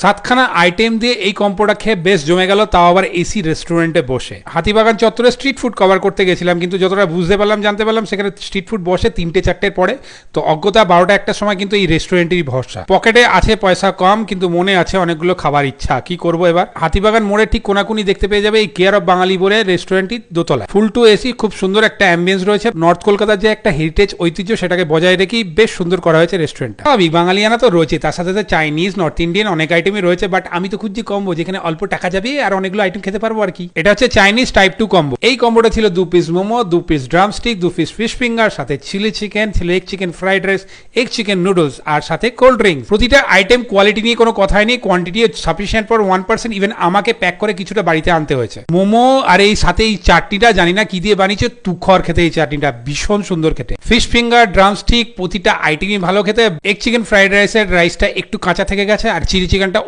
সাতখানা item দিয়ে এই কম্বোটা খেয়ে বেশ জমে গেল, তাও আবার এসি রেস্টুরেন্টে বসে। হাতিবাগান চত্বরে স্ট্রিট ফুড কভার করতে গেছিলাম, কিন্তু যতটা বুঝতে পারলাম জানতে পারলাম সেখানে স্ট্রিট ফুড বসে 3টে-4টের পরে। তো অজ্ঞতা 12টা একটা সময় কিন্তু এই রেস্টুরেন্টেরই ভরসা। পকেটে আছে পয়সা কম, কিন্তু মনে আছে অনেকগুলো খাবার ইচ্ছা। কি করব এবার? হাতিবাগান মোড়ে ঠিক কোনাকুনি দেখতে পেয়ে যাবে এই কেয়ার অফ বাঙালি বলে রেস্টুরেন্টটি, দোতলা, ফুল টু এসি, খুব সুন্দর একটা অ্যাম্বিয়েন্স রয়েছে। নর্থ কলকাতার যে একটা হেরিটেজ ঐতিহ্য সেটাকে বজায় রেখেই বেশ সুন্দর করা হয়েছে রেস্টুরেন্টটা। বাঙালিয়ানা তো রয়েছে, তার সাথে সাথে চাইনিজ, নর্থ ইন্ডিয়ান অনেক আইটেমই রয়েছে, বাট আমি তো খুঁজছি কম্বো যেখানে অল্প টাকা যাবে আর অনেকগুলো আইটেম খেতে পারবো আর কি। এটা হচ্ছে চাইনিজ টাইপ 2 কম্বো। এই কম্বোটা ছিল 2 piece momo, 2 piece drumstick, 2 piece fish finger, সাথে চিলি চিকেন, ছিল egg chicken fried rice, egg chicken noodles, আর সাথে কোল্ড ড্রিঙ্কস। প্রতিটা আইটেম কোয়ালিটি নিয়ে কোনো কথাই নেই, কোয়ান্টিটি সাফিসিয়েন্ট ফর 1%। ইভেন আমাকে প্যাক করে কিছুটা বাড়িতে আনতে হয়েছে। মোমো আর এই সাথে এই চাটনিটা জানি না কি দিয়ে বানিয়েছে, তুখর খেতে এই চাটনিটা, ভীষণ সুন্দর খেতে। ফিশ ফিঙ্গার, ড্রামস্টিক, প্রতিটা আইটেমই ভালো খেতে। এগ চিকেন ফ্রাইড রাইসের রাইসটা একটু কাঁচা থেকে গেছে, আর চিলি চিকেনটা